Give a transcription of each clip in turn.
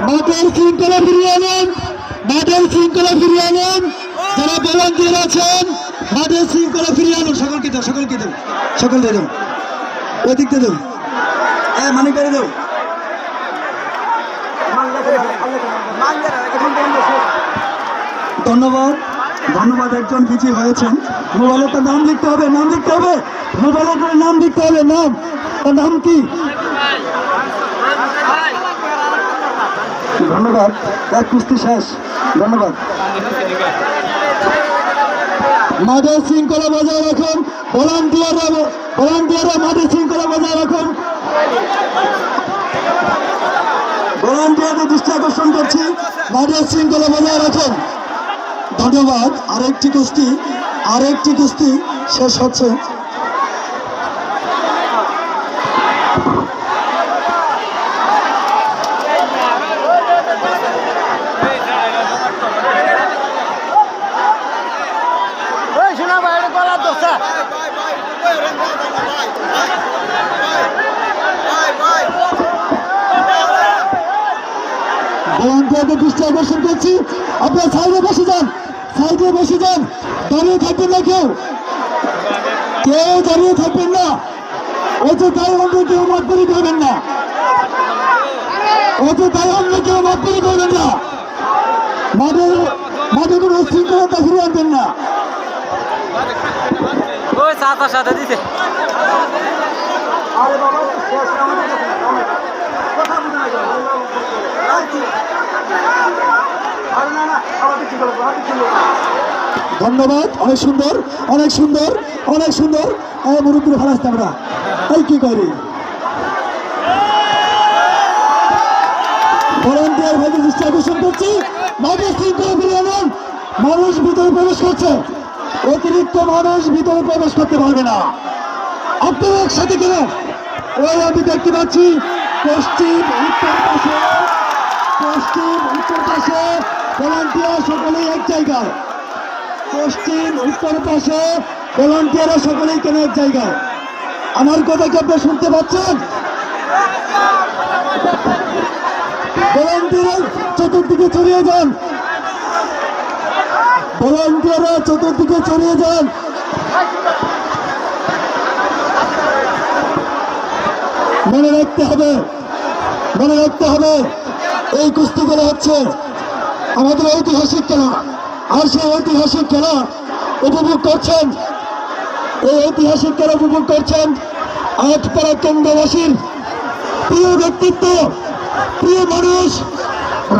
মাঠের শৃঙ্খলা ফিরিয়ে আনেন, মাঠের শৃঙ্খলা ফিরিয়ে আনেন। যারা ভলান্টিয়ার আছেন মাঠের শৃঙ্খলা ফিরিয়ে আনুন। সকলকে দাও, সকলকে দাও, সকলকে দাও, ওই দিকতে দাও, মানে করে দাও। ধন্যবাদ, ধন্যবাদ। একজন বিজয়ী হয়েছেন। মোবাইলের তো নাম লিখতে হবে, নাম লিখতে হবে, মোবাইলের করে নাম লিখতে হবে। নাম, তার নাম কি? ধন্যবাদ। এক কুস্তি শেষ। ধন্যবাদ। মাঠের শৃঙ্খলা বজায় রাখুন। ভলান্টিয়াররা মাঠের শৃঙ্খলা বজায় রাখুন। ভলান্টিয়ারদের দৃষ্টি আকর্ষণ করছি, মাঠের শৃঙ্খলা বজায় রাখুন। ধন্যবাদ। আরেকটি কুস্তি শেষ হচ্ছে। ভলান্টিয়ারদের দৃষ্টি আকর্ষণ করছি, আপনার সাইডে বসে যান, সাইডে বসে যান। দাঁড়িয়ে থাকবেন না, কেউ দাঁড়িয়ে থাকবেন না। অযথাই অন্য কেউ মাতবরি করবেন না, অযথাই অন্য কেউ মাতবরি করবেন না। মাঠে কোনো শৃঙ্খলতা ফিরে আনবেন না। সাথে দিতে ধন্যবাদ। অনেক সুন্দর, অনেক সুন্দর, অনেক সুন্দর। মুরব্বী ভালো আসতে আমরা এই কি করি। ভলান্টিয়ার ভাইকে দৃষ্টি আকর্ষণ করছি, মাঠে শৃঙ্খলা ফিরিয়ে আনুন। মানুষ ভিতরে প্রবেশ করছে, অতিরিক্ত মানুষ ভিতরে প্রবেশ করতে পারবে না। আপনারা একসাথে কেন? ওই আমি দেখতে পাচ্ছি পশ্চিম উত্তর পাশে ভলান্টিয়ার সকলেই এক জায়গায়। পশ্চিম উত্তর পাশে ভলান্টিয়াররা সকলেই কেন এক জায়গায়? আমার কথা কি আপনি শুনতে পাচ্ছেন? ভলান্টিয়ার চতুর্দিকে ছড়িয়ে যান, ভলান্টিয়াররা চতুর্দিকে ছড়িয়ে যান। মনে রাখতে হবে এই কুস্তিগুলো হচ্ছে আমাদের ঐতিহাসিক খেলা। আর সেই ঐতিহাসিক খেলা উপভোগ করছেন, এই ঐতিহাসিক খেলা উপভোগ করছেন আটপাড়া কেন্দ্রবাসীর প্রিয় ব্যক্তিত্ব, প্রিয় মানুষ,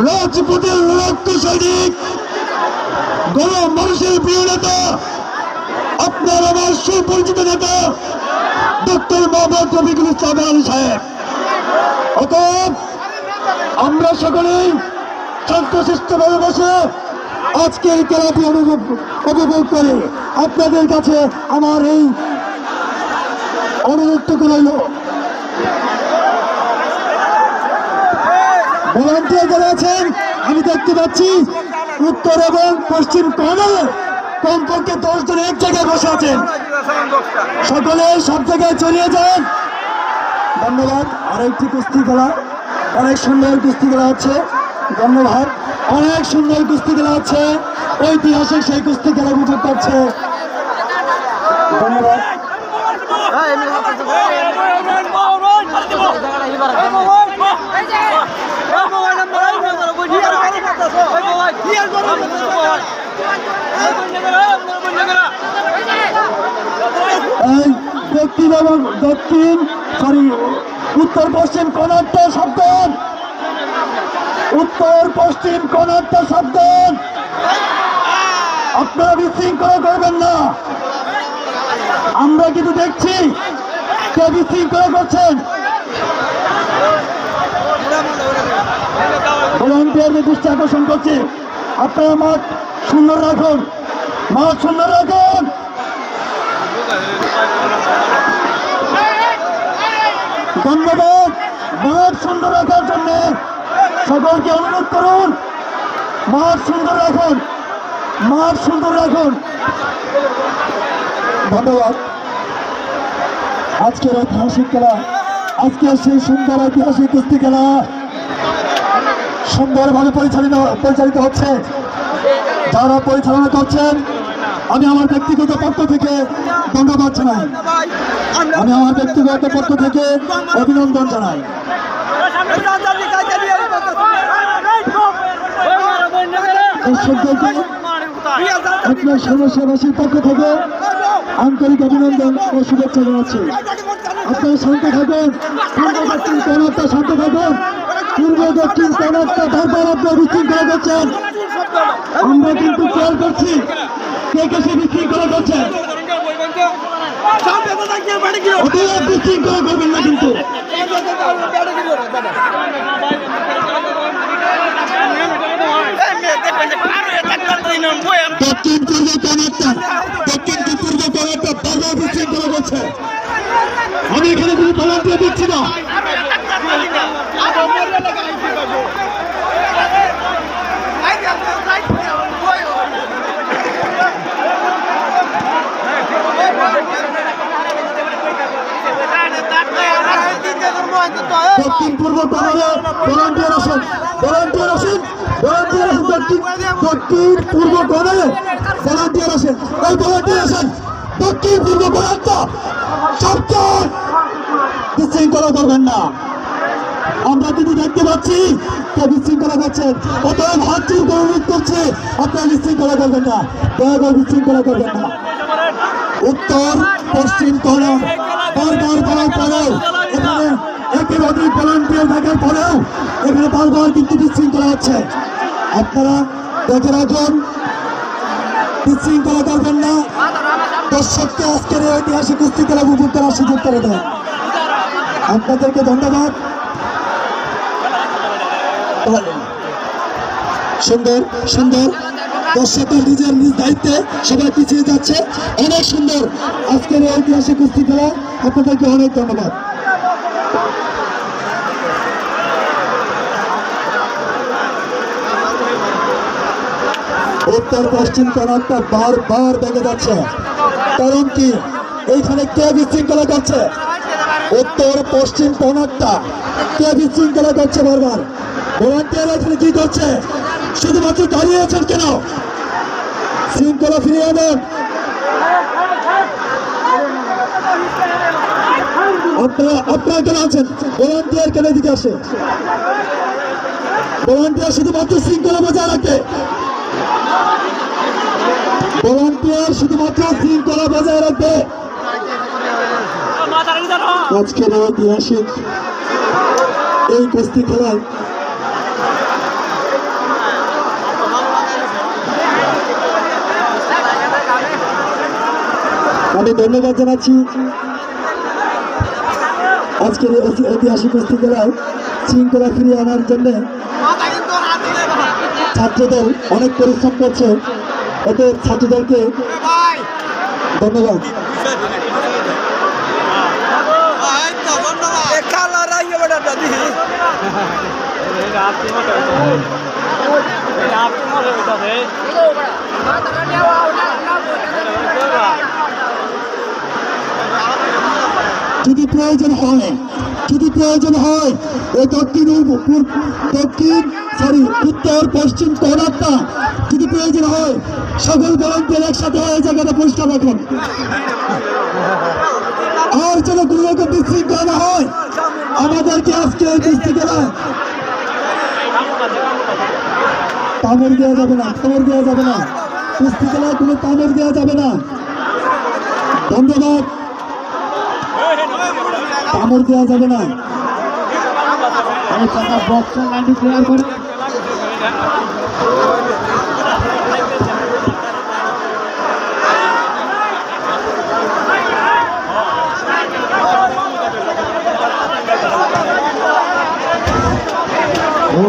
রাজপথের রক্ত সৈনিক, গরিব মানুষের প্রিয় নেতা, আপনার আমার সুপরিচিত নেতা ডক্টর মোহাম্মদ রফিকুল ইসলাম আলী সাহেব। অতএব আমরা সকলেই শান্তশিষ্টভাবে বসে আজকের খেলাটি উপভোগ করে আপনাদের কাছে আমার এই অনুরোধটুকু রইল। ভলান্টিয়ার যারা আছেন আমি দেখতে পাচ্ছি উত্তর এবং পশ্চিম কোণে কমপক্ষে 10 জন এক জায়গায় বসে আছেন। সকলে সব জায়গায় ছড়িয়ে যান। ধন্যবাদ। আরেকটি কুস্তি খেলা, অনেক সুন্দর কুস্তি খেলা হচ্ছে। ধন্যবাদ। অনেক সুন্দর কুস্তি খেলা হচ্ছে, ঐতিহাসিক সেই কুস্তি খেলা উপভোগ করছে। ধন্যবাদ। উত্তর পশ্চিম কোণার্থ শব্দ, উত্তর পশ্চিম কোণার্থ শব্দ। আপনারা বিশৃঙ্খলা করবেন না। আমরা কিন্তু দেখছি কে বিশৃঙ্খলা করছেন। ভলান্টিয়ারদের দৃষ্টি আকর্ষণ করছে, আপনারা মাঠ সুন্দর রাখুন, মাঠ সুন্দর রাখুন। ধন্যবাদ। মাঠ সুন্দর রাখার জন্য সকলকে অনুরোধ করুন, মাঠ সুন্দর রাখুন, মাঠ সুন্দর রাখুন। ধন্যবাদ। আজকের ঐতিহাসিক খেলা, আজকের সেই সুন্দর ঐতিহাসিক কুস্তি খেলা সুন্দরভাবে পরিচালিত হচ্ছে। যারা পরিচালনা করছেন আমি আমার ব্যক্তিগত পক্ষ থেকে ধন্যবাদ জানাই, আমি আমার ব্যক্তিগত পক্ষ থেকে অভিনন্দন জানাই। দর্শকদেরকে আপনার সমস্যাবাসীর পক্ষ থেকে আন্তরিক অভিনন্দন ও শুভেচ্ছা জানাচ্ছি। আপনারা শান্ত থাকুন, পূর্ব দক্ষিণ কর্নারটা শান্ত থাকুন। পূর্ব দক্ষিণ কর্নারটা বারবার আপনারা বিশৃঙ্খলা করছেন। আমরা কিন্তু খেয়াল করছি কে কে সে বিশৃঙ্খলা করছেন। বিশৃঙ্খলা করবেন না কিন্তু। দক্ষিণ পূর্ব কর্নারটা বারবার বিশৃঙ্খলা করছে। আমি এখানে কোনো ভলান্টিয়ার দিচ্ছি না। দক্ষিণ পূর্ব কর্নারে ভলান্টিয়ার আসেন, দক্ষিণ পূর্ব কর্নারে ভলান্টিয়ার আসেন, দক্ষিণ পূর্ব কর্নারটা সবচেয়ে বিশৃঙ্খলা করবেন না। আমরা কিন্তু দেখতে পাচ্ছি কে বিশৃঙ্খলা করছেন। অতএব হাত চুল করে অনুরোধ করছে আপনারা বিশৃঙ্খলা করবেন না, দয়া করে বিশৃঙ্খলা করবেন না। উত্তর পশ্চিম কর্নার বারবার বলার পরেও এখানে একের অধিক ভলান্টিয়ার থাকার পরেও এখানে বারবার কিন্তু বিশৃঙ্খলা হচ্ছে। আপনারা দেখে রাখুন, বিশৃঙ্খলা করবেন না। দর্শককে আজকের এই ঐতিহাসিক কুস্তি খেলা উপভোগ করার সুযোগ করে দেন। আপনাদেরকে ধন্যবাদ। সুন্দর সুন্দর দর্শকের নিজের নিজ দায়িত্বে সবাই পিছিয়ে যাচ্ছে। অনেক সুন্দর আজকের এই ঐতিহাসিক কুস্তি খেলা। আপনাদেরকে অনেক ধন্যবাদ। উত্তর পশ্চিম কর্নারটা বারবার বেগে যাচ্ছে। কারণ কি এইখানে কে বিশৃঙ্খলা করছে? উত্তর পশ্চিম কর্নারটা কে বিশৃঙ্খলা করছে বারবার? ভলান্টিয়ার এখানে কি করছে? শুধুমাত্র দাঁড়িয়ে আছেন কেন? শৃঙ্খলা ফিরিয়ে আনেন। আপনারা কেন আছেন? ভলান্টিয়ার কেন এদিকে আসে? ভলান্টিয়ার শুধুমাত্র শৃঙ্খলা বজায় রাখে। ভলান্টিয়ার শুধুমাত্র শৃঙ্খলা বজায় রাখবে। আজকের ঐতিহাসিক এই কুস্তি খেলায় আমি ধন্যবাদ জানাচ্ছি। আজকের ঐতিহাসিক কুস্তি খেলায় শৃঙ্খলা ফিরিয়ে আনার জন্য ছাত্রদল অনেক পরিশ্রম করছে। এতে ছাত্রদলকে ধন্যবাদ। যদি প্রয়োজন হয় ওই উত্তর পশ্চিম কর্নারটা যদি প্রয়োজন হয় সকল ভলান্টিয়ার একসাথে এই জায়গাটা পরিষ্কার রাখুন। আর যেন কোনো রকম বিশৃঙ্খলা না হয়। আমাদেরকে আজকে এই কুস্তি খেলায় তামর দেওয়া যাবে না, কুস্তি খেলায় কোনো তামর দেওয়া যাবে না। ধন্যবাদ। তামর দেওয়া যাবে না। বক্সার লাইনটি ক্লিয়ার করে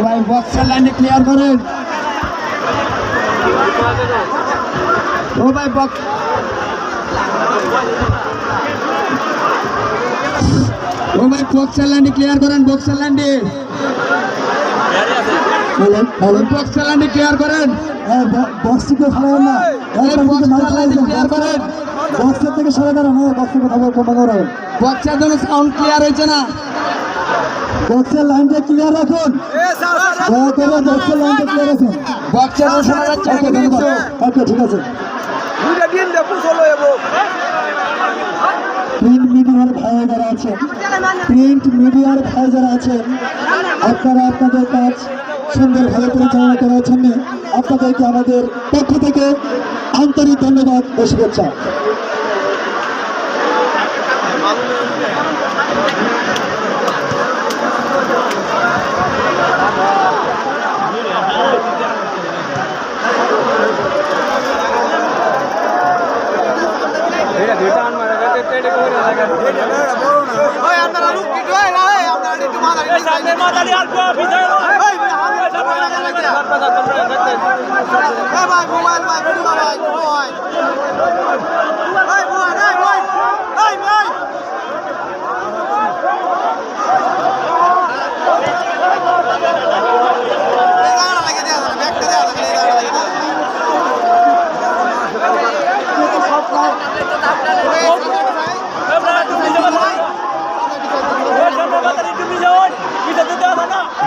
ভাই, বক্সার লাইনটি ক্লিয়ার করেন। ও ভাই বক্সার লাইনটি ক্লিয়ার করেন। বক্সার লাইনটি ক্লিয়ার করেন। বক্সটিকে সরাবেন না, ক্লিয়ার করেন। বক্সের থেকে সরে দাঁড়ান, বক্সের কথা বলবেন। বক্সের জন্য সাউন্ড ক্লিয়ার হয়েছে না। বক্সের লাইনটা ক্লিয়ার রাখুন, দয়া করে বক্সের লাইনটা ক্লিয়ার রাখুন। ওকে, ধন্যবাদ। ওকে, ঠিক আছে। প্রিন্ট মিডিয়ার ভাই যারা আছেন, প্রিন্ট মিডিয়ার ভাই যারা আছেন, আপনারা আপনাদের কাজ সুন্দরভাবে পরিচালনা করার জন্য আপনাদেরকে আমাদের পক্ষ থেকে আন্তরিক ধন্যবাদ ও শুভেচ্ছা।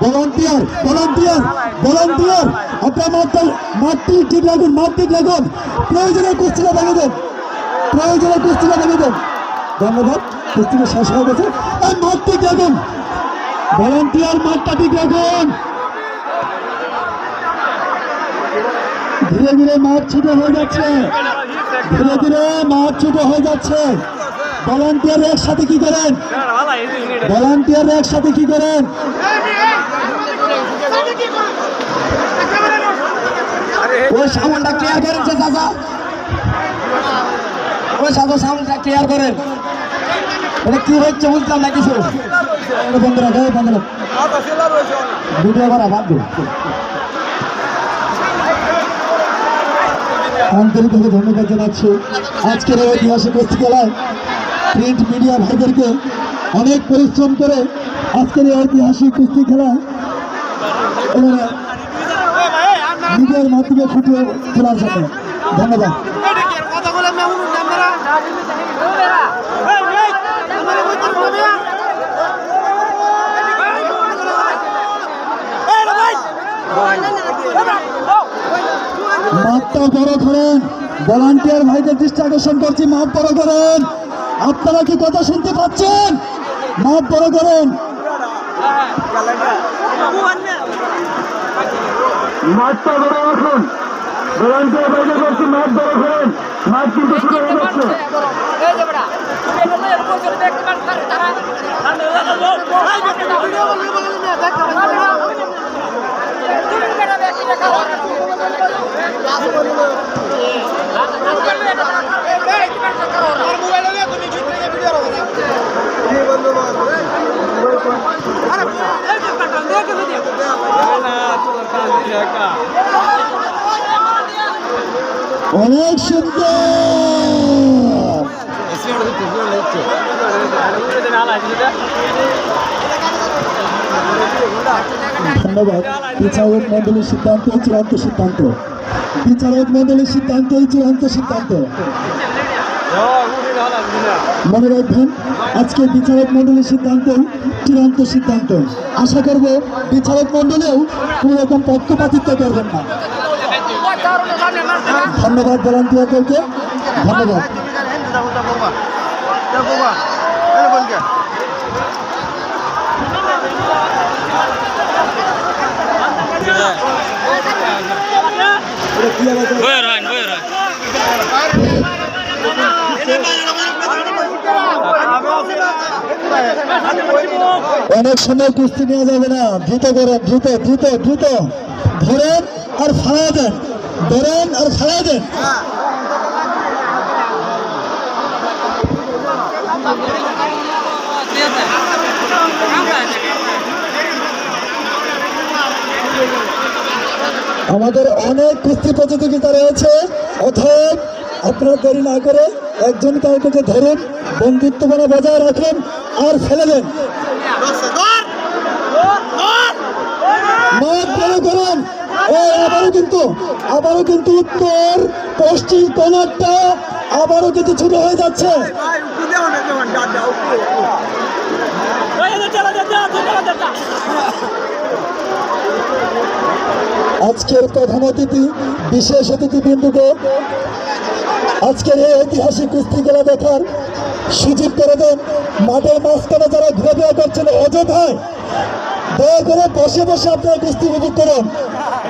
ভলান্টিয়ার ভলান্টিয়ার ভলান্টিয়ার আপনার মাঠটি ঠিক লাগুন, মাঠ ঠিক লাগুন। প্রয়োজনে কুস্তিটা ভেঙে দেন, প্রয়োজনে কুস্তিটা ভেঙে দেন। ধন্যবাদ, কুস্তিটা শেষ হয়ে গেছে। এই মাঠ ঠিক লাগুন, ভলান্টিয়ার মাঠটা ঠিক লাগুন। ধীরে ধীরে মাঠ ছোট হয়ে যাচ্ছে, ধীরে ধীরে মাঠ ছোট হয়ে যাচ্ছে। ভলান্টিয়ার একসাথে কি করেন, ভলান্টিয়ার একসাথে কি করেন? ওই সাউন্ডটা ক্লিয়ার করেন যে দাদা, ওই সাদা সাউন্ডটা ক্লিয়ার করেন। এটা কি হচ্ছে বুঝলাম না কিছু। বন্ধুরা গায়ে বন্ধুরা ভিডিও করা বাদ দিন। আন্তরিকভাবে ধন্যবাদ জানাচ্ছি আজকের এই ঐতিহাসিক কুস্তি খেলায় প্রিন্ট মিডিয়া ভাইদেরকে অনেক পরিশ্রম করে আজকের এই ঐতিহাসিক কুস্তি খেলায় মিডিয়ার মাধ্যমে ফুটিয়ে তোলার জন্য ধন্যবাদ। মাঠটা বড় করেন, ভলান্টিয়ার ভাইদের দৃষ্টি আকর্ষণ করছি, মাঠ বড় করেন। আপনারা কি কথা শুনতে পাচ্ছেন? মাঠ বড় করেন, মাঠটা বড় রাখুন। ভলান্টিয়ার ভাইদের বলছি মাঠ বড় করেন, মাঠ কিন্তু শুরু হয়ে যাচ্ছে। অনেক সুন্দর, ধন্যবাদ। বিচারক মন্ডলীর সিদ্ধান্ত চূড়ান্ত সিদ্ধান্ত, বিচারক মন্ডলীর সিদ্ধান্ত চূড়ান্ত সিদ্ধান্ত। মনে রাখবেন আজকে বিচারক মন্ডলীর সিদ্ধান্ত চূড়ান্ত সিদ্ধান্ত। আশা করব বিচারক মন্ডলেও কোন রকম পক্ষপাতিত্ব করবেন না। ধন্যবাদ ভলান্টিয়ারদেরকে, ধন্যবাদ। অনেক সময় কুস্তি নেওয়া যাবে না, দ্রুত করেন, দ্রুত দ্রুত দ্রুত ধরেন আর ফালা দেন, ধরেন আর ফালা দেন। আমাদের অনেক কুস্তি প্রতিযোগিতা রয়েছে, অতএব আপনারা দেরি না করে একজন কাউকে ধরুন, বন্ধুত্বপনা বজায় রাখুন আর ফেলে দেন। মাঠ বড় করুন। আবারও কিন্তু উত্তর পশ্চিম কোণারটা আবারও কিন্তু ছোট হয়ে যাচ্ছে। আজকের প্রধান অতিথি বিশেষ অতিথিবৃন্দকে আজকের এই ঐতিহাসিক কুস্তি খেলা দেখার সুযোগ করে দেন। মাঠের মাঝখানে যারা ঘোরাফেরা করছেন অযথায় দয়া করে বসে বসে আপনারা কুস্তি উপভোগ করুন।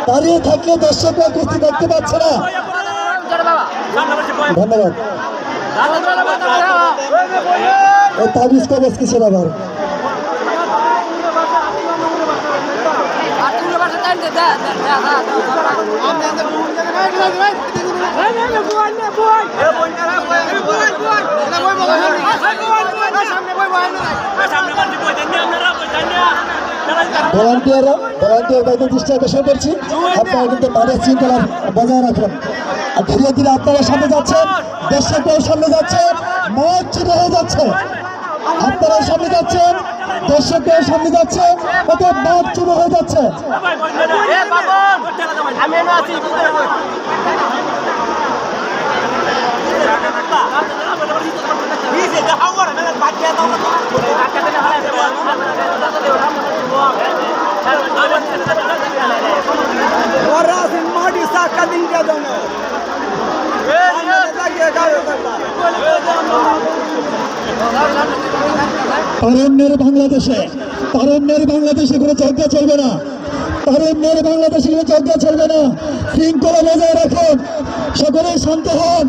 দাঁড়িয়ে থাকলে দর্শকরা কুস্তি দেখতে পাচ্ছে না। ধন্যবাদ। তাবিজ কবজ কিসের আবার? ভলান্টিয়ার বাইরে দৃষ্টি আকর্ষণ করছি, আপনারা কিন্তু মাঠের শৃঙ্খলা বজায় রাখুন। আর ধীরে ধীরে আপনারা সামনে যাচ্ছেন, দর্শকরাও সামনে যাচ্ছে, মাঠ ছোট হয়ে যাচ্ছে। আপনারা সামনে যাচ্ছেন, দর্শকরাও সামনে যাচ্ছে, ওদের মাঠ ছোট হয়ে যাচ্ছে। তারুণ্যের বাংলাদেশে কোনো চর্চা চলবে না। তারুণ্যের বাংলাদেশে কোনো চর্চা চলবে না। শৃঙ্খলা বজায় রাখুন, সকলে শান্ত হন।